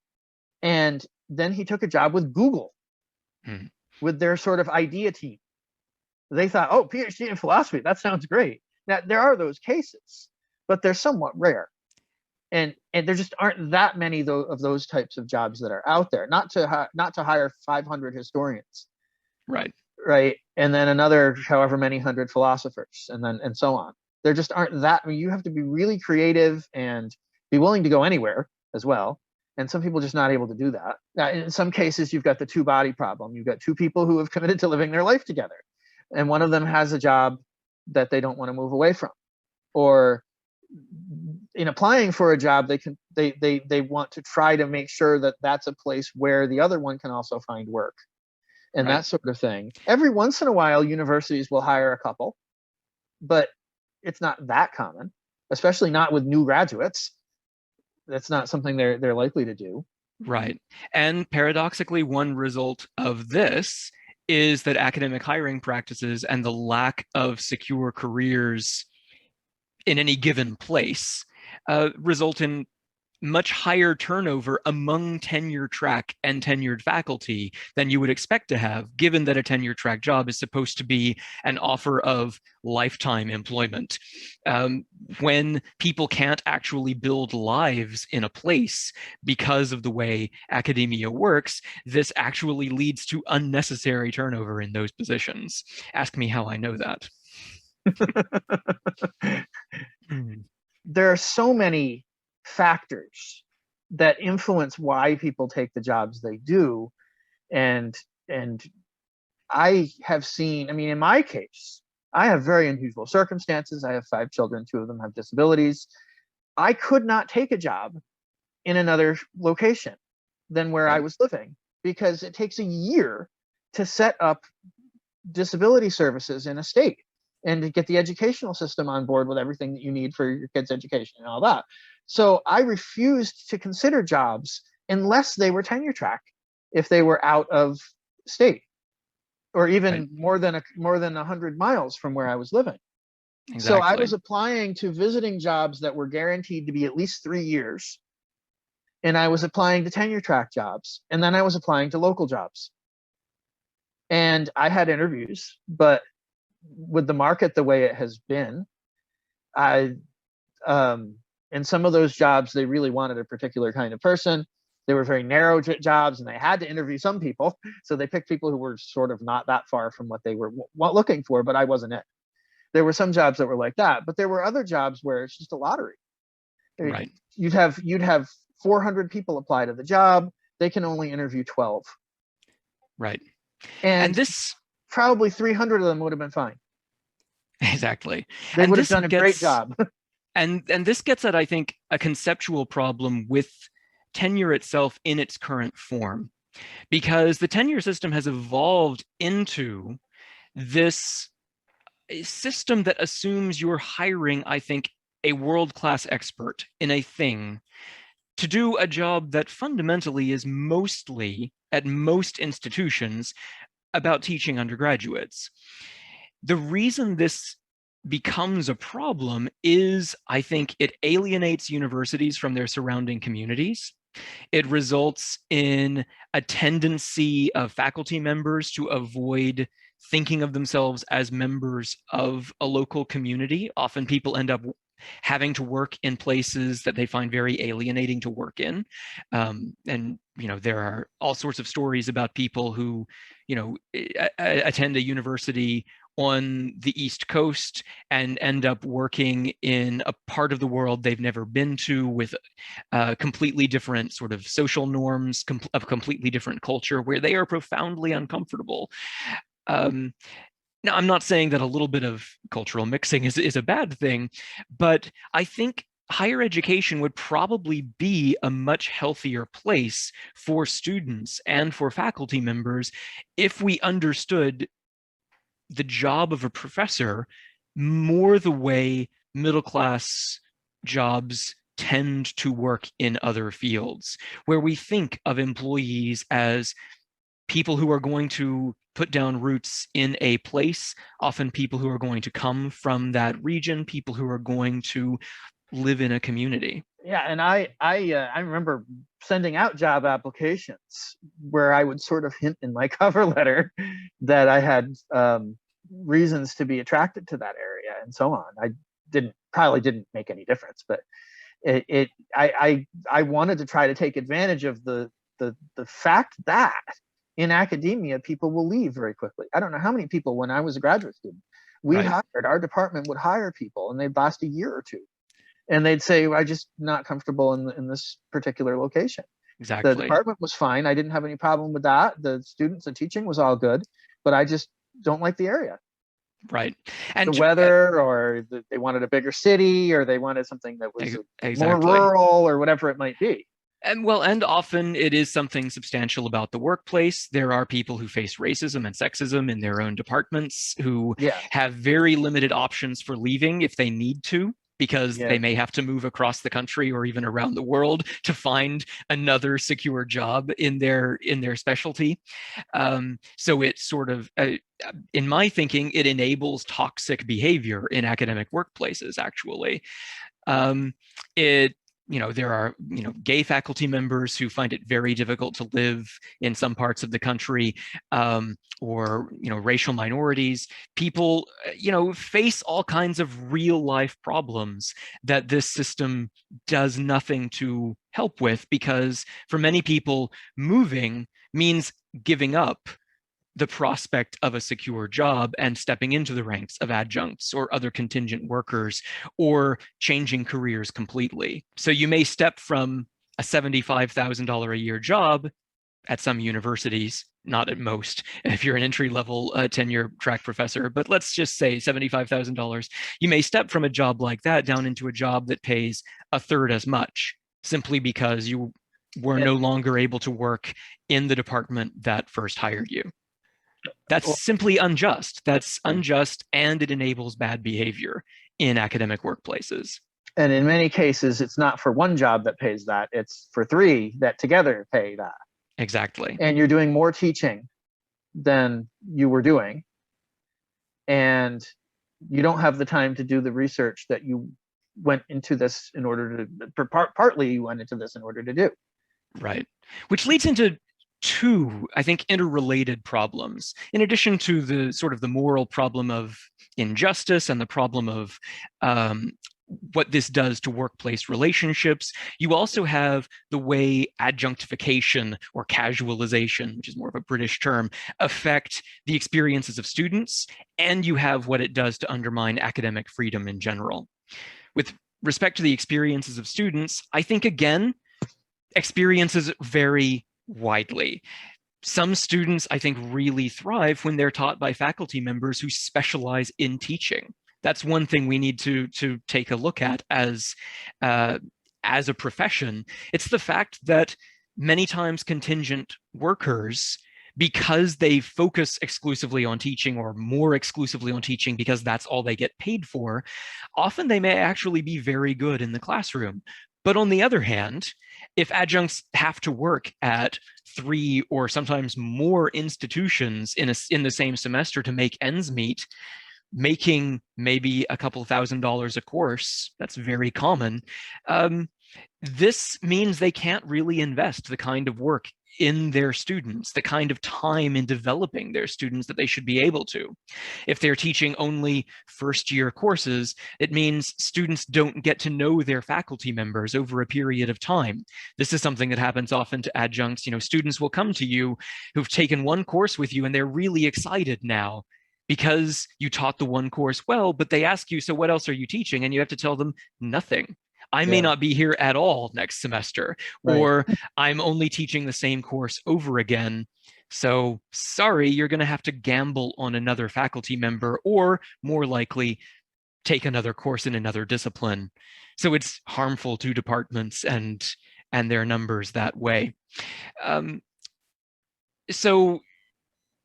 And then he took a job with Google, with their sort of idea team. They thought, oh, PhD in philosophy, that sounds great. Now, there are those cases, but they're somewhat rare. And there just aren't that many of those types of jobs that are out there. Not to hire 500 historians, Right. right, and then another however many hundred philosophers, and so on. There just aren't that. I mean, you have to be really creative and be willing to go anywhere as well. And some people are just not able to do that. Now, in some cases, you've got the two-body problem. You've got two people who have committed to living their life together, and one of them has a job that they don't want to move away from, or in applying for a job, they want to try to make sure that that's a place where the other one can also find work, and Right. that sort of thing. Every once in a while, universities will hire a couple, but it's not that common, especially not with new graduates. That's not something they're likely to do. Right. And paradoxically, one result of this is that academic hiring practices and the lack of secure careers in any given place result in much higher turnover among tenure track and tenured faculty than you would expect to have, given that a tenure track job is supposed to be an offer of lifetime employment. When people can't actually build lives in a place because of the way academia works, this actually leads to unnecessary turnover in those positions. Ask me how I know that. There are so many factors that influence why people take the jobs they do, and I have seen, I mean, in my case, I have very unusual circumstances. I have 5 children, 2 of them have disabilities. I could not take a job in another location than where I was living, because it takes a year to set up disability services in a state and to get the educational system on board with everything that you need for your kids' education and all that. So I refused to consider jobs unless they were tenure track, if they were out of state or even more than 100 miles from where I was living. Exactly. So I was applying to visiting jobs that were guaranteed to be at least 3 years. And I was applying to tenure track jobs. And then I was applying to local jobs. And I had interviews, but with the market the way it has been, in some of those jobs, they really wanted a particular kind of person. They were very narrow jobs, and they had to interview some people. So they picked people who were sort of not that far from what they were looking for, but I wasn't it. There were some jobs that were like that, but there were other jobs where it's just a lottery. Right. You'd have 400 people apply to the job. They can only interview 12. Right. And this probably 300 of them would have been fine. Exactly. They would have done a great job. and this gets at, I think, a conceptual problem with tenure itself in its current form, because the tenure system has evolved into this system that assumes you're hiring, I think, a world-class expert in a thing to do a job that fundamentally is mostly, at most institutions, about teaching undergraduates. The reason this becomes a problem is, I think, it alienates universities from their surrounding communities. It results in a tendency of faculty members to avoid thinking of themselves as members of a local community. Often people end up having to work in places that they find very alienating to work in. And, there are all sorts of stories about people who, attend a university on the East Coast and end up working in a part of the world they've never been to, with completely different sort of social norms, a completely different culture, where they are profoundly uncomfortable. Now, I'm not saying that a little bit of cultural mixing is a bad thing, but I think higher education would probably be a much healthier place for students and for faculty members if we understood the job of a professor more the way middle-class jobs tend to work in other fields, where we think of employees as people who are going to put down roots in a place, often people who are going to come from that region, people who are going to live in a community. Yeah, and I remember sending out job applications where I would sort of hint in my cover letter that I had reasons to be attracted to that area and so on. I probably didn't make any difference, but I wanted to try to take advantage of the fact that in academia people will leave very quickly. I don't know how many people, when I was a graduate student, our department would hire people and they'd last a year or two. And they'd say, I'm just not comfortable in this particular location. Exactly. The department was fine. I didn't have any problem with that. The students, the teaching was all good, but I just don't like the area. Right. And the weather, or they wanted a bigger city, or they wanted something that was more rural, or whatever it might be. And often it is something substantial about the workplace. There are people who face racism and sexism in their own departments who have very limited options for leaving if they need to. because Yeah. they may have to move across the country or even around the world to find another secure job in their specialty. So it sort of, in my thinking, it enables toxic behavior in academic workplaces, actually. It there are gay faculty members who find it very difficult to live in some parts of the country, or racial minorities. People face all kinds of real life problems that this system does nothing to help with, because for many people, moving means giving up the prospect of a secure job and stepping into the ranks of adjuncts or other contingent workers, or changing careers completely. So you may step from a $75,000 a year job at some universities, not at most, if you're an entry-level tenure track professor, but let's just say $75,000. You may step from a job like that down into a job that pays a third as much, simply because you were no longer able to work in the department that first hired you. That's simply unjust. That's unjust, and it enables bad behavior in academic workplaces. And in many cases, it's not for one job that pays that, it's for three that together pay that. Exactly. And you're doing more teaching than you were doing. And you don't have the time to do the research that you went into this in order to, partly you went into this in order to do. Right. Which leads into two, I think, interrelated problems. In addition to the sort of the moral problem of injustice and the problem of what this does to workplace relationships, you also have the way adjunctification or casualization, which is more of a British term, affect the experiences of students, and you have what it does to undermine academic freedom in general. With respect to the experiences of students, I think, again, experiences vary widely. Some students, I think, really thrive when they're taught by faculty members who specialize in teaching. That's one thing we need to take a look at as a profession. It's the fact that many times contingent workers, because they focus exclusively on teaching, or more exclusively on teaching because that's all they get paid for, often they may actually be very good in the classroom. But on the other hand, if adjuncts have to work at 3 or sometimes more institutions in the same semester to make ends meet, making maybe a couple $1,000s a course, that's very common. This means they can't really invest the kind of work in their students, the kind of time in developing their students that they should be able to. If they're teaching only first-year courses, it means students don't get to know their faculty members over a period of time. This is something that happens often to adjuncts. Students will come to you who've taken one course with you, and they're really excited now because you taught the one course well, but they ask you, so what else are you teaching? And you have to tell them nothing. I may not be here at all next semester, Right. or I'm only teaching the same course over again. So sorry, you're going to have to gamble on another faculty member, or more likely, take another course in another discipline. So it's harmful to departments and their numbers that way. So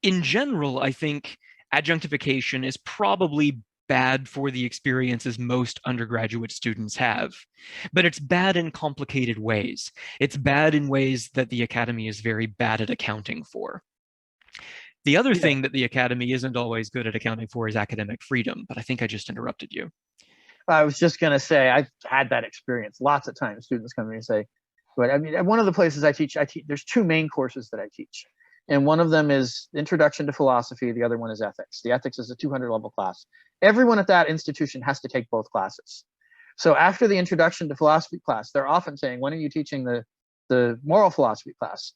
in general, I think adjunctification is probably bad for the experiences most undergraduate students have. But it's bad in complicated ways. It's bad in ways that the academy is very bad at accounting for. The other thing that the academy isn't always good at accounting for is academic freedom, but I think I just interrupted you. I was just going to say, I've had that experience lots of times. Students come to me and say, but I mean, one of the places I teach, there's two main courses that I teach. And one of them is Introduction to Philosophy. The other one is Ethics. The Ethics is a 200 level class. Everyone at that institution has to take both classes. So after the Introduction to Philosophy class, they're often saying, when are you teaching the Moral Philosophy class?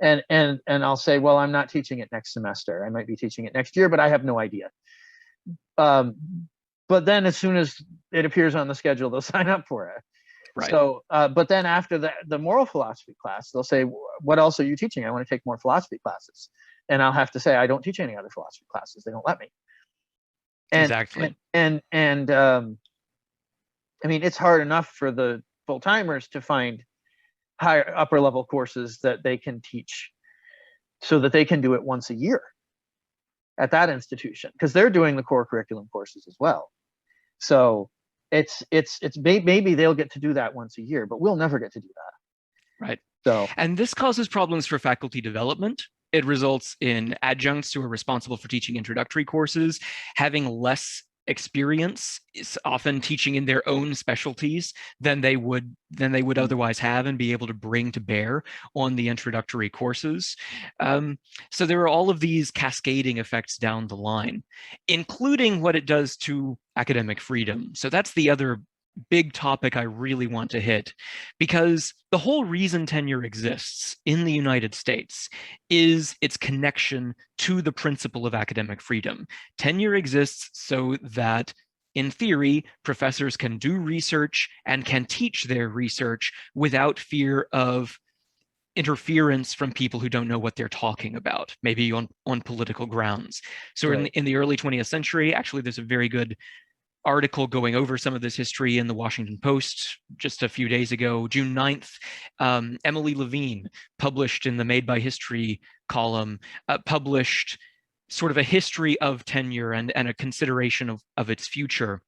And I'll say, well, I'm not teaching it next semester. I might be teaching it next year, but I have no idea. But then as soon as it appears on the schedule, they'll sign up for it. Right. So, but then after the Moral Philosophy class, they'll say, what else are you teaching? I want to take more philosophy classes. And I'll have to say, I don't teach any other philosophy classes. They don't let me. And, exactly. And I mean, it's hard enough for the full-timers to find higher upper level courses that they can teach so that they can do it once a year at that institution, because they're doing the core curriculum courses as well. So maybe they'll get to do that once a year, but we'll never get to do that. Right. So And this causes problems for faculty development. It results in adjuncts who are responsible for teaching introductory courses having less experience, often teaching in their own specialties than they would otherwise have and be able to bring to bear on the introductory courses. So there are all of these cascading effects down the line, including what it does to academic freedom. So that's the other big topic I really want to hit, because the whole reason tenure exists in the United States is its connection to the principle of academic freedom. Tenure exists so that, in theory, professors can do research and can teach their research without fear of interference from people who don't know what they're talking about, maybe on political grounds. So right. in the early 20th century, actually, there's a very good article going over some of this history in the Washington Post just a few days ago, June 9th. Emily Levine published in the Made by History column, published sort of a history of tenure and a consideration of its future.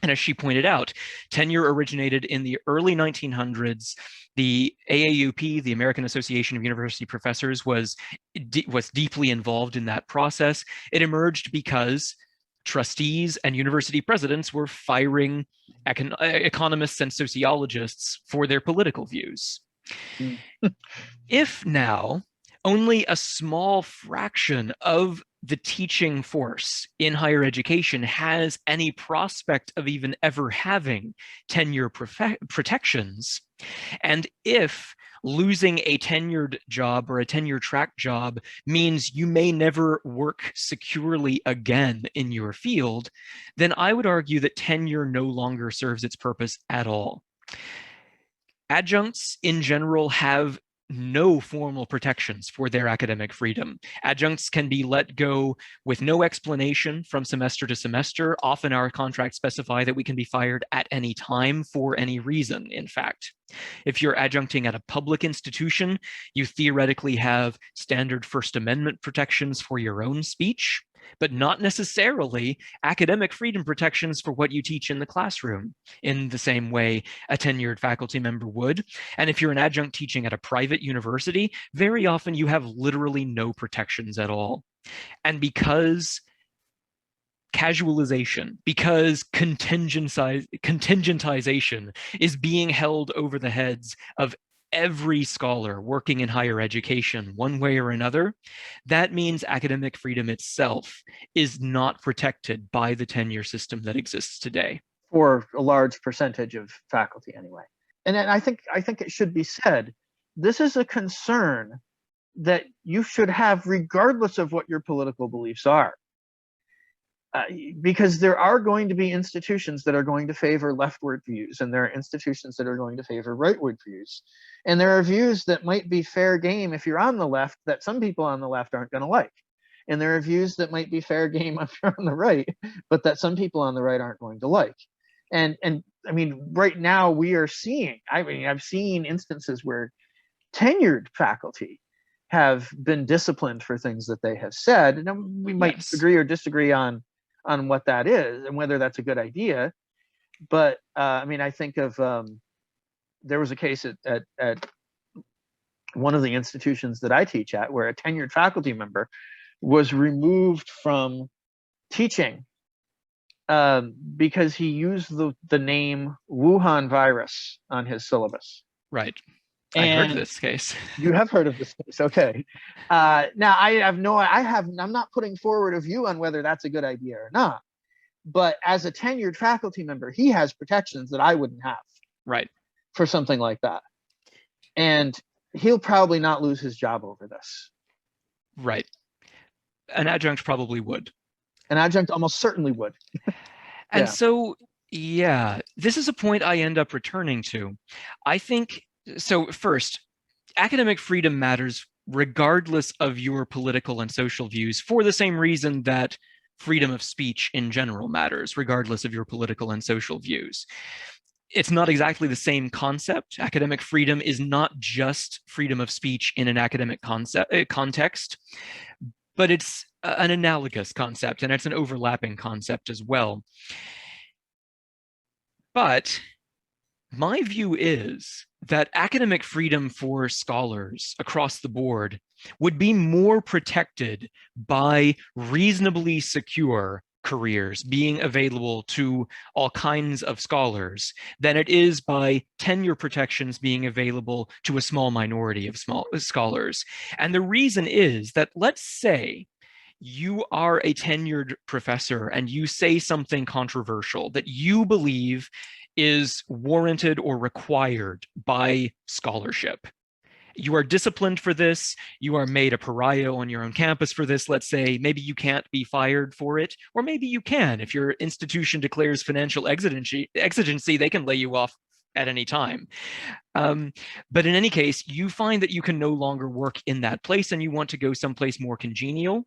And as she pointed out, tenure originated in the early 1900s. The AAUP, the American Association of University Professors, was deeply involved in that process. It emerged because trustees and university presidents were firing economists and sociologists for their political views. Mm. If now only a small fraction of the teaching force in higher education has any prospect of even ever having tenure protections, and if losing a tenured job or a tenure track job means you may never work securely again in your field, then I would argue that tenure no longer serves its purpose at all. Adjuncts in general have no formal protections for their academic freedom. Adjuncts can be let go with no explanation from semester to semester. Often our contracts specify that we can be fired at any time for any reason, in fact. If you're adjuncting at a public institution, you theoretically have standard First Amendment protections for your own speech, but not necessarily academic freedom protections for what you teach in the classroom in the same way a tenured faculty member would. And if you're an adjunct teaching at a private university, very often you have literally no protections at all. And because casualization, because contingentization is being held over the heads of every scholar working in higher education one way or another, that means academic freedom itself is not protected by the tenure system that exists today. For a large percentage of faculty anyway. And I think it should be said, this is a concern that you should have regardless of what your political beliefs are. Because there are going to be institutions that are going to favor leftward views, and there are institutions that are going to favor rightward views. And there are views that might be fair game if you're on the left that some people on the left aren't going to like. And there are views that might be fair game if you're on the right, but that some people on the right aren't going to like. And I mean, right now we are seeing, I've seen instances where tenured faculty have been disciplined for things that they have said. And we might agree or disagree on what that is and whether that's a good idea. But I mean, I think of there was a case at one of the institutions that I teach at where a tenured faculty member was removed from teaching because he used the name Wuhan virus on his syllabus. Right. I've heard of this case. You have heard of this case, okay. Now I'm not putting forward a view on whether that's a good idea or not. But as a tenured faculty member, he has protections that I wouldn't have. Right. For something like that. And he'll probably not lose his job over this. Right. An adjunct probably would. An adjunct almost certainly would. And so, yeah, this is a point I end up returning to. I think, so first, academic freedom matters regardless of your political and social views for the same reason that freedom of speech in general matters, regardless of your political and social views. It's not exactly the same concept. Academic freedom is not just freedom of speech in an academic context, but it's an analogous concept, and it's an overlapping concept as well. But my view is that academic freedom for scholars across the board would be more protected by reasonably secure careers being available to all kinds of scholars than it is by tenure protections being available to a small minority of small scholars. And the reason is that, let's say you are a tenured professor and you say something controversial that you believe is warranted or required by scholarship. You are disciplined for this. You are made a pariah on your own campus for this. Let's say maybe you can't be fired for it, or maybe you can. If your institution declares financial exigency, they can lay you off at any time. But in any case, you find that you can no longer work in that place and you want to go someplace more congenial.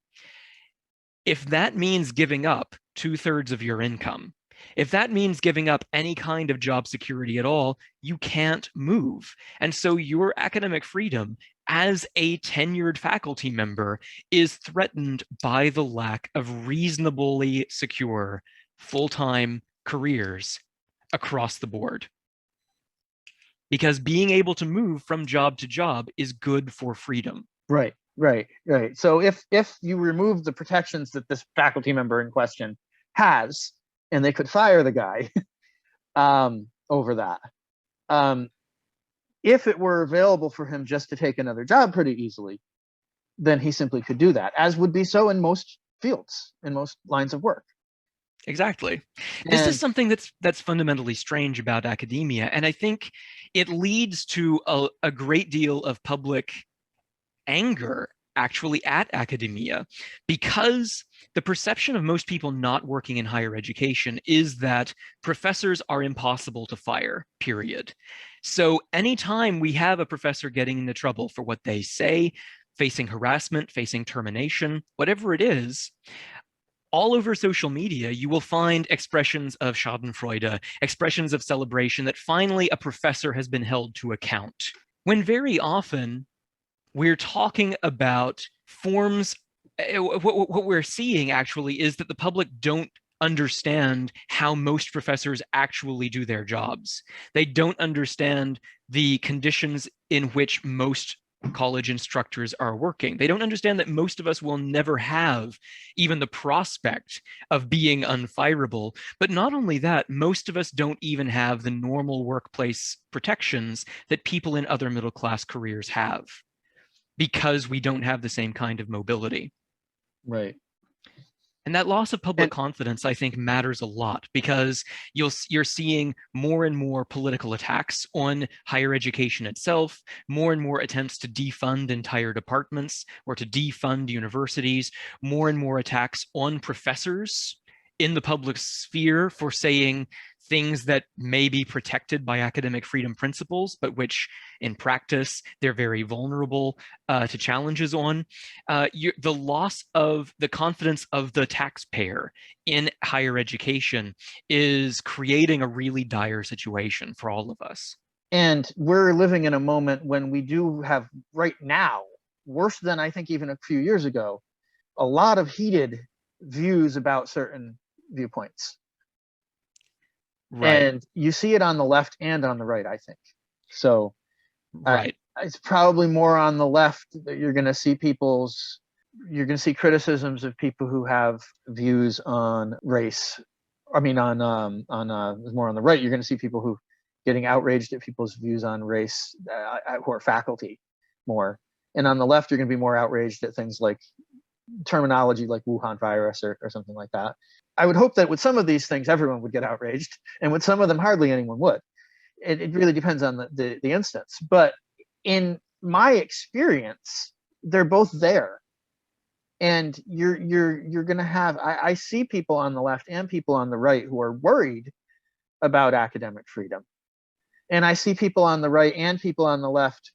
If that means giving up 2/3 of your income, if that means giving up any kind of job security at all, you can't move. And so your academic freedom as a tenured faculty member is threatened by the lack of reasonably secure full-time careers across the board. Because being able to move from job to job is good for freedom. Right. So if you remove the protections that this faculty member in question has, and they could fire the guy over that, if it were available for him just to take another job pretty easily, then he simply could do that, as would be so in most fields, in most lines of work. Exactly. This is something that's fundamentally strange about academia, and I think it leads to a great deal of public anger actually at academia, because the perception of most people not working in higher education is that professors are impossible to fire, period. So anytime we have a professor getting into trouble for what they say, facing harassment, facing termination, whatever it is, all over social media, you will find expressions of schadenfreude, expressions of celebration that finally a professor has been held to account. When very often we're talking about forms, what we're seeing actually is that the public don't understand how most professors actually do their jobs. They don't understand the conditions in which most college instructors are working. They don't understand that most of us will never have even the prospect of being unfireable. But not only that, most of us don't even have the normal workplace protections that people in other middle class careers have, because we don't have the same kind of mobility. Right. And that loss of public confidence, I think, matters a lot, because you're seeing more and more political attacks on higher education itself, more and more attempts to defund entire departments or to defund universities, more and more attacks on professors in the public sphere for saying things that may be protected by academic freedom principles, but which in practice they're very vulnerable to challenges on. The loss of the confidence of the taxpayer in higher education is creating a really dire situation for all of us. And we're living in a moment when we do have right now, worse than I think even a few years ago, a lot of heated views about certain viewpoints. Right. And you see it on the left and on the right, I think. So right. It's probably more on the left that you're going to see criticisms of people who have views on race. I mean, more on the right, you're going to see people who getting outraged at people's views on race who are faculty more. And on the left, you're going to be more outraged at things like terminology like Wuhan virus or something like that. I would hope that with some of these things, everyone would get outraged, and with some of them, hardly anyone would. It really depends on the instance. But in my experience, they're both there. And you're going to have, I see people on the left and people on the right who are worried about academic freedom. And I see people on the right and people on the left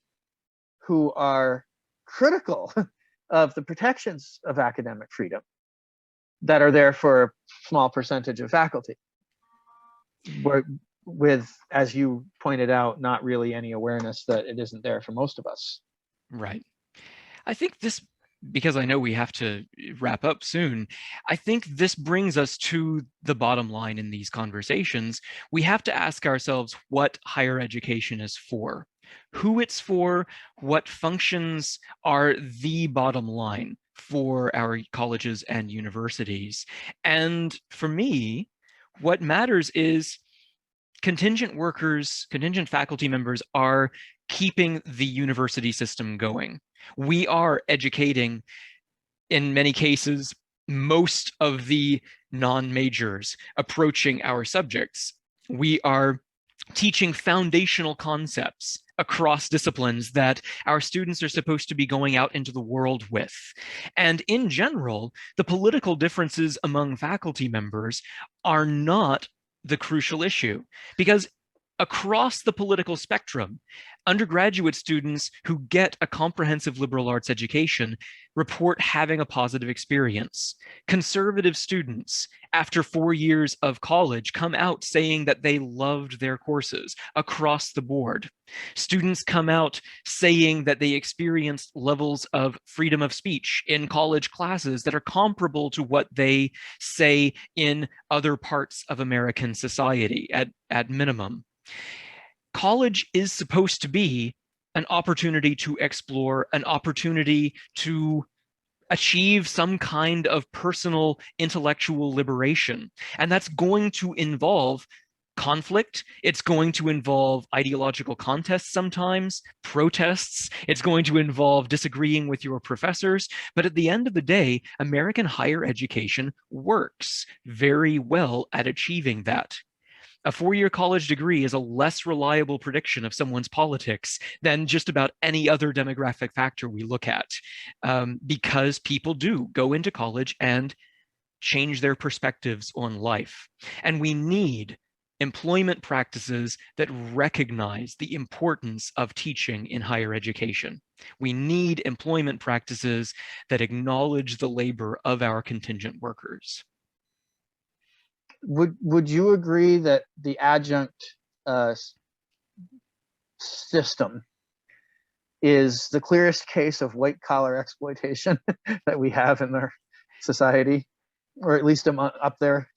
who are critical of the protections of academic freedom that are there for a small percentage of faculty, with, as you pointed out, not really any awareness that it isn't there for most of us. Right. I think this because I know we have to wrap up soon, I think this brings us to the bottom line in these conversations. We have to ask ourselves what higher education is for, who it's for, what functions are the bottom line for our colleges and universities. And for me, what matters is contingent workers, contingent faculty members are keeping the university system going. We are educating, in many cases, most of the non-majors approaching our subjects. We are teaching foundational concepts across disciplines that our students are supposed to be going out into the world with. And in general, the political differences among faculty members are not the crucial issue, because across the political spectrum, undergraduate students who get a comprehensive liberal arts education report having a positive experience. Conservative students, after 4 years of college, come out saying that they loved their courses across the board. Students come out saying that they experienced levels of freedom of speech in college classes that are comparable to what they say in other parts of American society at minimum. College is supposed to be an opportunity to explore, an opportunity to achieve some kind of personal intellectual liberation. And that's going to involve conflict. It's going to involve ideological contests sometimes, protests. It's going to involve disagreeing with your professors. But at the end of the day, American higher education works very well at achieving that. A 4-year college degree is a less reliable prediction of someone's politics than just about any other demographic factor we look at, because people do go into college and change their perspectives on life. And we need employment practices that recognize the importance of teaching in higher education. We need employment practices that acknowledge the labor of our contingent workers. Would you agree that the adjunct system is the clearest case of white collar exploitation that we have in our society, or at least up there?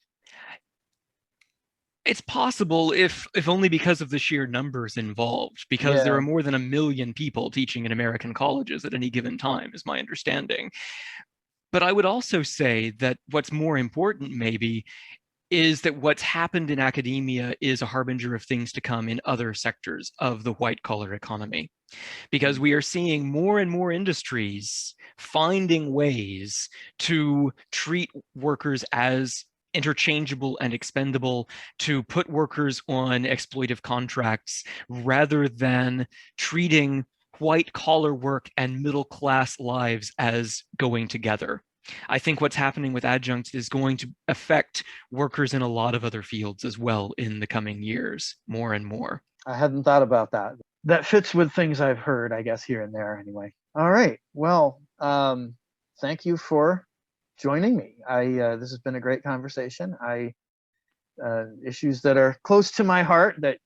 It's possible, if only because of the sheer numbers involved, because there Yeah. are more than 1 million people teaching in American colleges at any given time, is my understanding. But I would also say that what's more important, maybe, is that what's happened in academia is a harbinger of things to come in other sectors of the white collar economy. Because we are seeing more and more industries finding ways to treat workers as interchangeable and expendable, to put workers on exploitive contracts rather than treating white collar work and middle class lives as going together. I think what's happening with adjuncts is going to affect workers in a lot of other fields as well in the coming years, more and more. I hadn't thought about that. That fits with things I've heard, I guess, here and there anyway. All right. Well, thank you for joining me. This has been a great conversation. Issues that are close to my heart that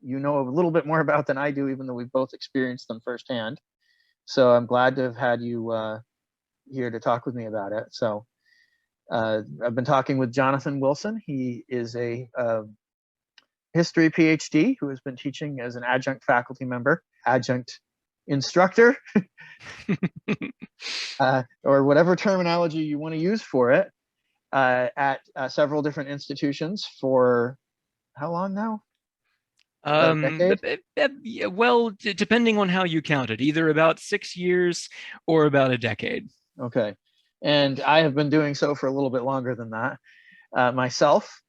you know a little bit more about than I do, even though we've both experienced them firsthand. So I'm glad to have had you here to talk with me about it. So I've been talking with Jonathan Wilson. He is a history Ph.D. who has been teaching as an adjunct faculty member, adjunct instructor, or whatever terminology you want to use for it, at several different institutions for how long now? A decade? Well, depending on how you count it, either about 6 years or about a decade. Okay. And I have been doing so for a little bit longer than that myself.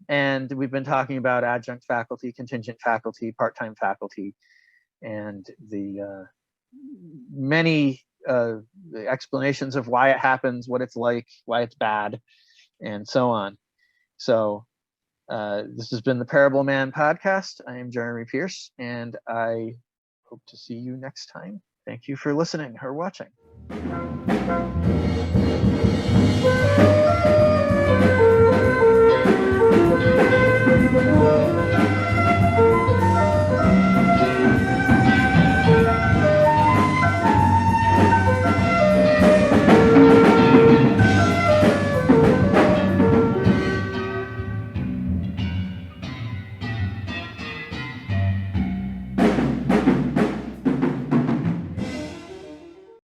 And we've been talking about adjunct faculty, contingent faculty, part-time faculty, and the many explanations of why it happens, what it's like, why it's bad, and so on. So this has been the Parableman podcast. I am Jeremy Pierce, and I hope to see you next time. Thank you for listening or watching.